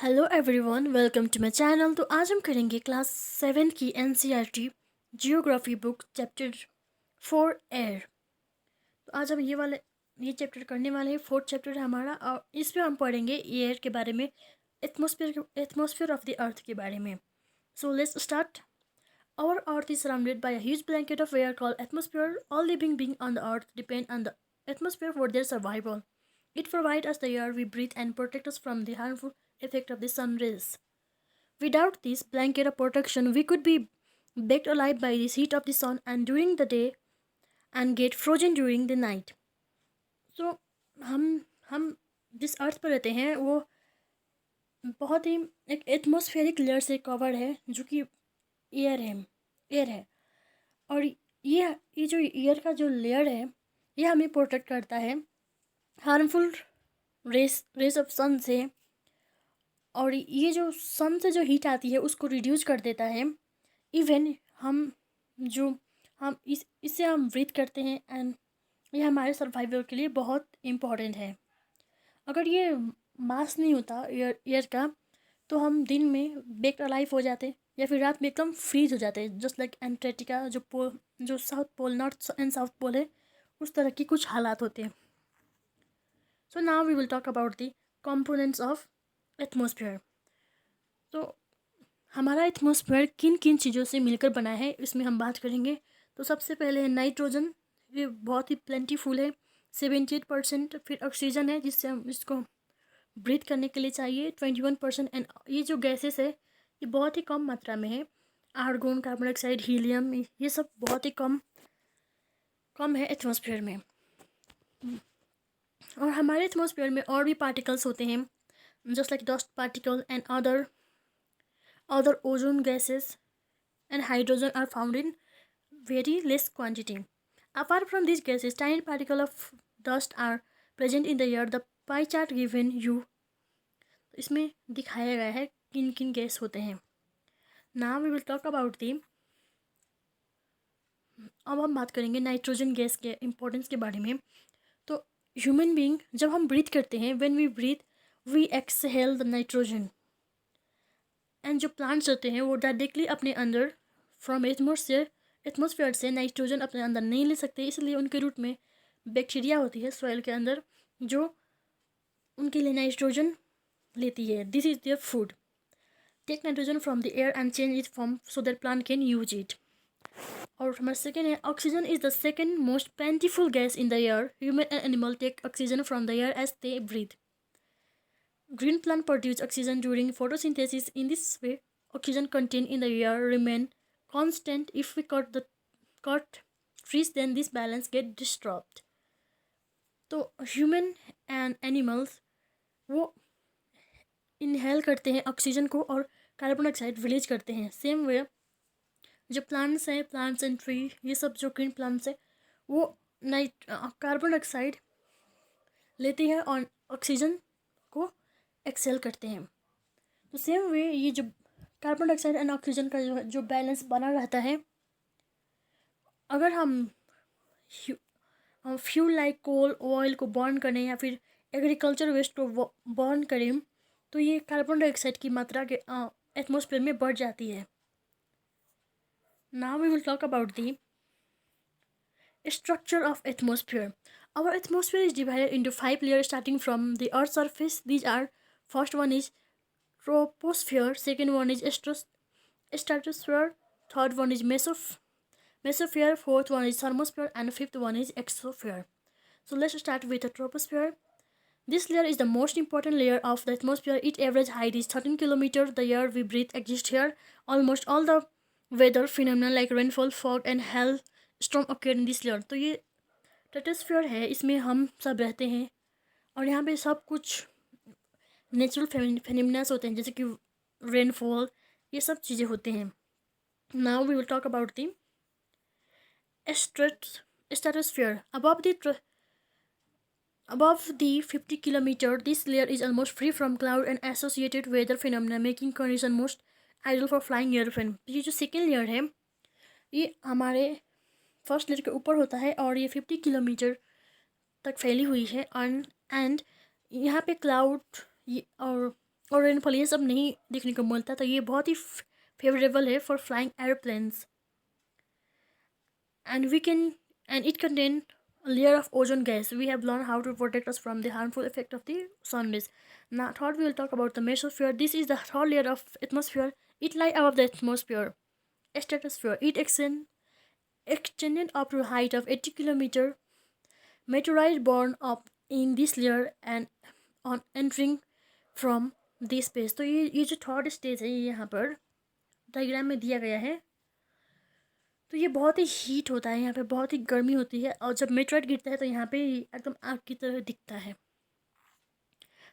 Hello everyone, welcome to my channel. तो आज हम करेंगे क्लास 7 की NCERT geography book chapter 4 air. तो आज हम ये चैप्टर करने वाले हैं। फोर्थ चैप्टर है हमारा और इसमें हम पढ़ेंगे एयर के बारे में, एटमॉस्फेयर ऑफ द अर्थ के बारे में। So let's start. Our Earth is surrounded by a huge blanket of air called atmosphere. All living beings on the Earth depend on the atmosphere for their survival. It provides us the air we breathe and protects us from the harmful effect of the sun rays. Without this blanket of protection, we could be baked alive by the heat of the sun and during the day and get frozen during the night. So, हम जिस अर्थ पर रहते हैं वो बहुत ही एक atmospheric layer से cover है, जो कि एयर है। और ये जो एयर का जो लेयर है, ये हमें प्रोटेक्ट करता है हार्मफुल रेस ऑफ सन से। और ये जो सन से जो हीट आती है उसको रिड्यूस कर देता है। इवन हम इससे हम ब्रीथ करते हैं एंड ये हमारे सर्वाइवल के लिए बहुत इम्पॉर्टेंट है। अगर ये मास नहीं होता एयर का, तो हम दिन में बेक अलाइव हो जाते या फिर रात में एकदम फ्रीज हो जाते, जस्ट लाइक एंटार्क्टिका जो south pole, north and south pole है, उस तरह की कुछ हालात होते हैं। So now we will talk about the components of atmosphere. तो हमारा एटमॉस्फेयर किन किन चीज़ों से मिलकर बना है, इसमें हम बात करेंगे। तो सबसे पहले है नाइट्रोजन, ये बहुत ही प्लेंटीफुल है, 78%। फिर ऑक्सीजन है, जिससे हम इसको ब्रीथ करने के लिए चाहिए 21%। एंड ये जो गैसेस है ये बहुत ही कम मात्रा में है, आर्गोन, कार्बन डाइऑक्साइड, हीलियम, ये सब बहुत ही कम है एटमॉस्फेयर में। और हमारे एटमॉस्फेयर में और भी पार्टिकल्स होते हैं, just like dust particle and other ozone gases and hydrogen are found in very less quantity. Apart from these gases, tiny particles of dust are present in the air. The pie chart given you, इसमें दिखाया गया है किन किन gas होते हैं। Now we will talk about the, अब हम बात करेंगे नाइट्रोजन गैस के इम्पोर्टेंस के बारे में। तो ह्यूमन बीइंग जब हम ब्रीथ करते हैं, when we breathe we exhale the nitrogen. And जो प्लांट्स होते हैं वो डायरेक्टली अपने अंदर फ्रॉम एटमॉस्फेयर से नाइट्रोजन अपने अंदर नहीं ले सकते, इसलिए उनके रूट में बैक्टीरिया होती है सॉइल के अंदर, जो उनके लिए नाइट्रोजन लेती है। This is their food. Take nitrogen from the air and change it form so that plant can use it. और हमारा सेकेंड है oxygen is the second most plentiful gas in the air. Human and animal take oxygen from the air as they breathe. Green plant produce oxygen during photosynthesis. In this way, oxygen contained in the air remain constant. If we cut trees, then this balance get disturbed. तो human and animals वो inhale करते हैं oxygen को और carbon dioxide release करते हैं। Same way जो plants हैं, प्लांट्स एंड ट्री, ये सब जो ग्रीन प्लांट्स हैं वो कार्बन डाइऑक्साइड लेती है और ऑक्सीजन को एक्सेल करते हैं। तो सेम वे ये जो कार्बन डाइऑक्साइड एंड ऑक्सीजन का जो बैलेंस बना रहता है, अगर हम फ्यूल लाइक कोल, ऑयल को बर्न करें या फिर एग्रीकल्चर वेस्ट को बर्न करें, तो ये कार्बन डाइऑक्साइड की मात्रा के एटमॉस्फेयर में बढ़ जाती है। Now we will talk about the structure of atmosphere. Our atmosphere is divided into 5 layers starting from the Earth's surface. These are, first one is Troposphere, second one is Stratosphere, third one is Mesosphere, fourth one is Thermosphere, and fifth one is Exosphere. So let's start with the Troposphere. This layer is the most important layer of the atmosphere. Its average height is 13 kilometers. The air we breathe exists here. Almost all the weather phenomena like rainfall, fog, and hailstorm occur in this layer. तो ये stratosphere है, इसमें हम सब रहते हैं और यहाँ पे सब कुछ नेचुरल फेनोमेनास होते हैं, जैसे कि रेनफॉल, ये सब चीज़ें होते हैं। Now we will talk about the stratosphere. Above the 50 kilometer, this layer is almost free from cloud and associated weather phenomena, making condition most ideal for flying airplane. ये जो सेकेंड लेयर है ये हमारे फर्स्ट लेयर के ऊपर होता है और ये 50 किलोमीटर तक फैली हुई है एंड यहाँ पे क्लाउड और और रेनफॉल ये सब नहीं देखने को मिलता, तो ये बहुत ही फेवरेबल है for flying airplanes. And it contains a layer of ozone gas. We have learned how to protect us from the harmful effect of the sun rays. Now, third we will talk about the mesosphere. This is the third layer of atmosphere. It lies above the atmosphere. Stratosphere. It extended up to a height of 80 kilometers. Meteorite born up in this layer and on entering from this space. तो ये जो third stage है ये यहाँ पर diagram में दिया गया है। तो ये बहुत ही हीट होता है, यहाँ पे बहुत ही गर्मी होती है, और जब मेटेराइट गिरता है तो यहाँ पे एकदम आग की तरह दिखता है।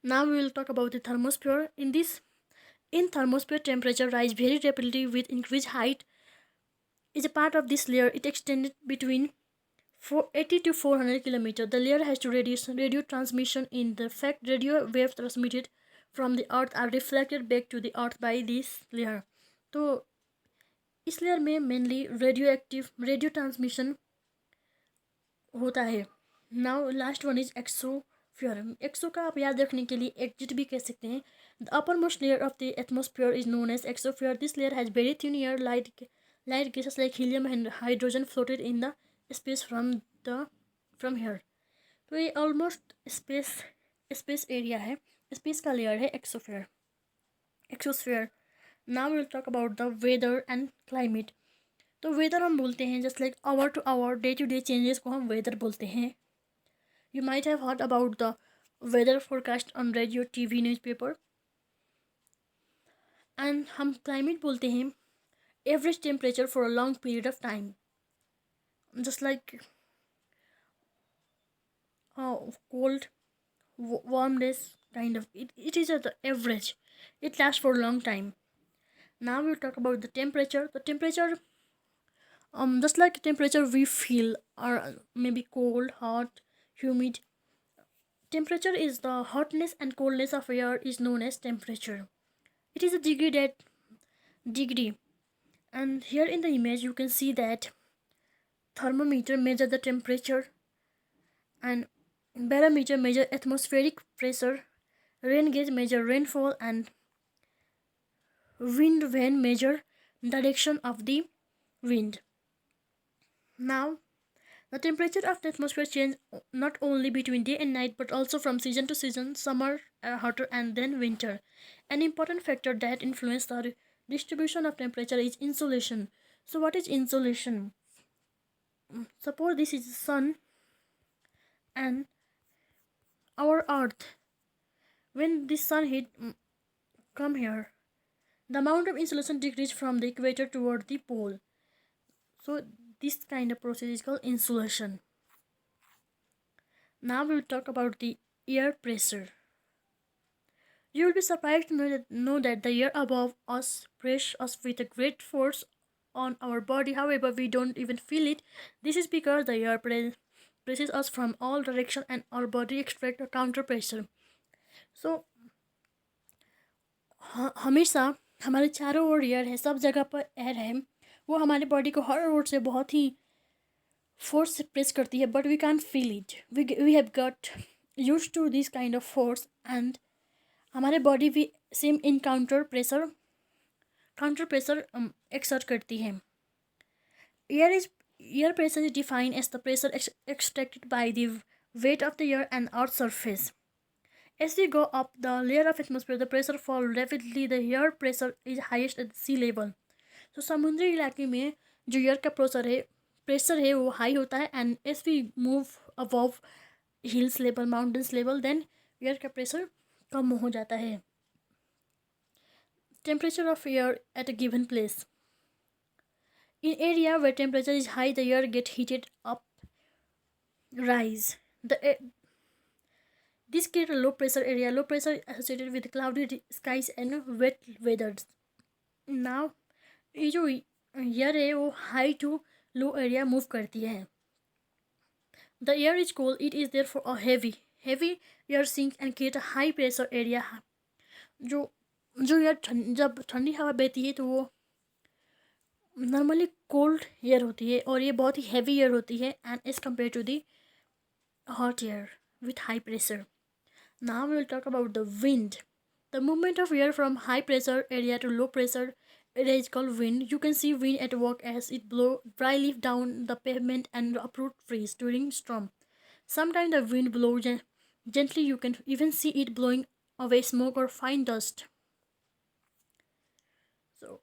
Now we will talk about the thermosphere. In thermosphere temperature rise very rapidly with increase height is a part of this layer. It extended between 80 to 400 kilometers. The layer has to reduce radio transmission. In the fact, radio waves transmitted from the earth are reflected back to the earth by this layer. तो इस layer में mainly radio transmission होता है। Now last one is exosphere. Exo का आप याद रखने के लिए एक्जिट भी कह सकते हैं। The upper most layer of the atmosphere is known as exosphere. This layer has very thin air light gases like helium and hydrogen floated in the space from here. तो ये ऑलमोस्ट स्पेस एरिया है, space का layer है exosphere. Now will talk about the weather and climate. तो weather हम बोलते हैं just like hour to hour day to day changes को हम वेदर बोलते हैं। You might have heard about the weather forecast on radio, TV, newspaper. And हम climate बोलते हैं average temperature for a long period of time, just like cold, warm days kind of. It is at the average. It lasts for a long time. Now we'll talk about the temperature. The temperature, just like temperature we feel, or maybe cold, hot, humid. Temperature is the hotness and coldness of air is known as temperature. It is a degree. And here in the image you can see that thermometer measure the temperature and barometer measure atmospheric pressure, rain gauge measure rainfall, and wind vane measure direction of the wind. Now the temperature of the atmosphere change not only between day and night but also from season to season. Summer hotter and then winter. An important factor that influences the distribution of temperature is insolation. So what is insolation? Suppose this is the sun and our earth. When this sun heat come here, the amount of insolation decreases from the equator toward the pole. So this kind of process is called insolation. Now we will talk about the air pressure. You will be surprised to know that the air above us presses us with a great force on our body. However, we don't even feel it. This is because the air presses us from all directions and our body expects a counter pressure. So, हमेशा हमारे चारों ओर air है, सब जगह पर air है, वो हमारे बॉडी को हर ओर से बहुत ही फोर्स से प्रेस करती है, but we can feel it. We have got use to this kind of force and हमारे बॉडी भी same in counter pressure exert करती है. Air pressure is defined as the pressure extracted by the weight of the air and earth's surface. As we go up the layer of atmosphere, the pressure falls rapidly. The air pressure is highest at sea level. So समुद्री इलाके में जो air का pressure है वो high होता है, and as we move above hills level, mountains level, then air का प्रेशर कम हो जाता है. Temperature of air at a given place. In area where temperature is high, the air gets heated up, rise. This creates a low pressure area. Low pressure associated with cloudy skies and wet weathers. Now, ये जो air है वो high to low area move करती है. The air is cold. It is therefore a heavy air sink and create a high pressure area. जो air जब ठंडी हवा बहती है तो वो नॉर्मली कोल्ड एयर होती है और ये बहुत ही हैवी एयर होती है, and as compare to the hot air with high pressure. Now we will talk about the wind. The movement of air from high pressure area to low pressure area is called wind. You can see wind at work as it blows dry leaf down the pavement and uproot trees during storm. Sometimes the wind blows gently. You can even see it blowing away smoke or fine dust. So,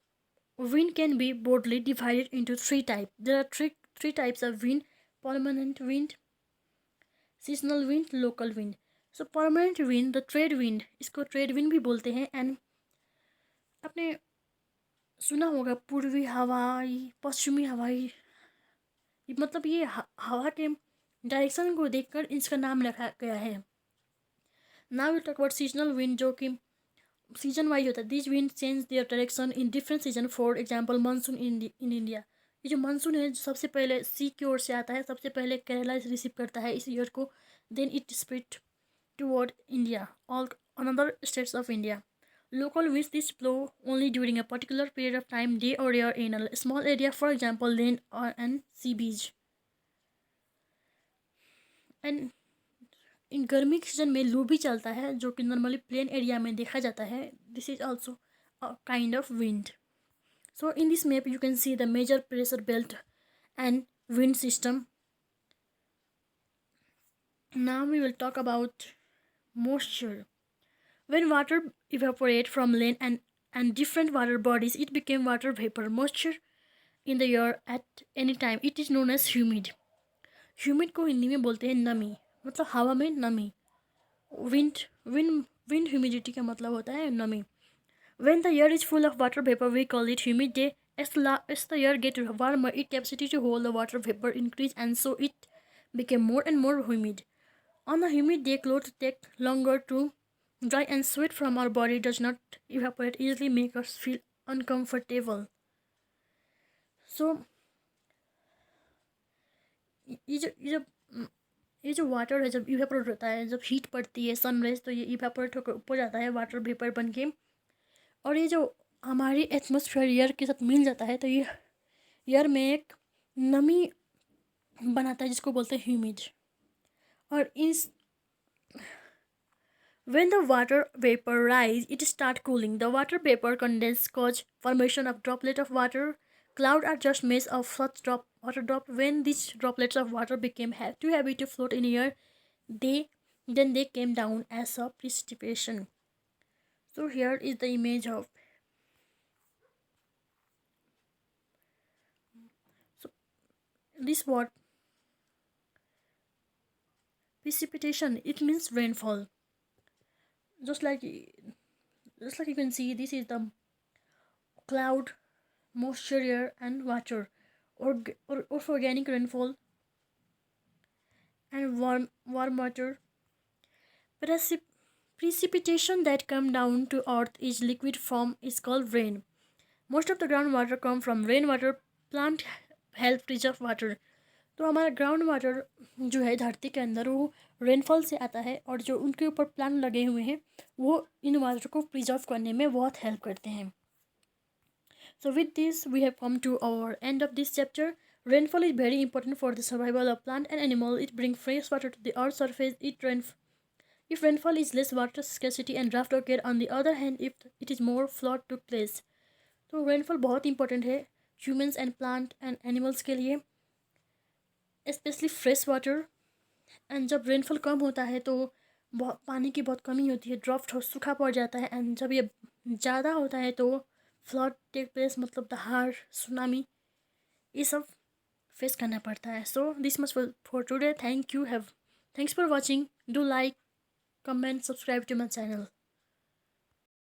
wind can be broadly divided into three types. There are three types of wind: permanent wind, seasonal wind, local wind. So permanent wind, the trade wind, इसको trade wind भी बोलते हैं। And आपने सुना होगा पूर्वी हवाई, पश्चिमी हवाई, मतलब ये हवा के डायरेक्शन को देखकर इसका नाम रखा गया है। Now will talk about seasonal wind, जो कि सीजन वाइज होता है। This wind change their direction in different season. For example monsoon in India. ये जो मानसून है सबसे पहले सी की ओर से आता है, सबसे पहले केरला रिसीव करता है इस ईयर को, then it spread toward India, all another states of India. Local winds this blow only during a particular period of time, day or year in a small area, for example, land or and sea beach. And इन गर्मी के season में लू भी चलता है, जो कि normally plain area में देखा जाता है. This is also a kind of wind. So in this map you can see the major pressure belt and wind system. Now we will talk about moisture. When water evaporates from land and different water bodies, it became water vapor. Moisture in the air at any time, it is known as humid. Humid को हिंदी में बोलते हैं नमी, मतलब हवा में नमी. Wind humidity का मतलब होता है नमी. When the air is full of water vapor, we call it humid day. As the air gets warmer, its capacity to hold the water vapor increased, and so it became more and more humid. On a humid day, clothes take longer to dry, and sweat from our body does not evaporate easily, make us feel uncomfortable. So, ये जो water है जब evaporate होता है, जब heat पड़ती है sunrise, तो ये इवेपोरेट होकर ऊपर जाता है वाटर वेपर बन के, और ये जो हमारी एटमॉस्फेयर एयर के साथ मिल जाता है, तो ये एयर में एक नमी बनाता है जिसको बोलते हैं ह्यूमिड. और इस when the water vapor rise, it start cooling. The water vapor condense cause formation of droplet of water. Cloud are just mass of such water drop. When these droplets of water became too heavy to float in air, they came down as a precipitation. So here is the image of. So this what precipitation. It means rainfall. Just like you can see, this is the cloud, moisture, air, and water, or organic rainfall and warm water. Precipitation that come down to earth is liquid form is called rain. Most of the groundwater come from rainwater. Plant help preserve water. तो हमारा ground water जो है धरती के अंदर वो rainfall से आता है, और जो उनके ऊपर प्लांट लगे हुए हैं वो इन वाटर को प्रिजर्व करने में बहुत हेल्प करते हैं. So with this we have come to our end of this chapter. Rainfall is very important for the survival of plant and animal. It brings fresh water to the earth's surface. If rainfall is less, water scarcity and drought occur. On the other hand, if it is more, flood took place. तो rainfall बहुत important है humans and plant and animals के लिए, specially fresh water. And जब rainfall कम होता है तो बहुत पानी की बहुत कमी होती है, ड्राफ्ट हो सूखा पड़ जाता है. एंड जब ये ज़्यादा होता है तो फ्लड टेक प्लेस, मतलब दहाड़, सुनामी, ये सब फेस करना पड़ता है. So this much for today. Thanks for watching. Do like, comment, subscribe to my channel.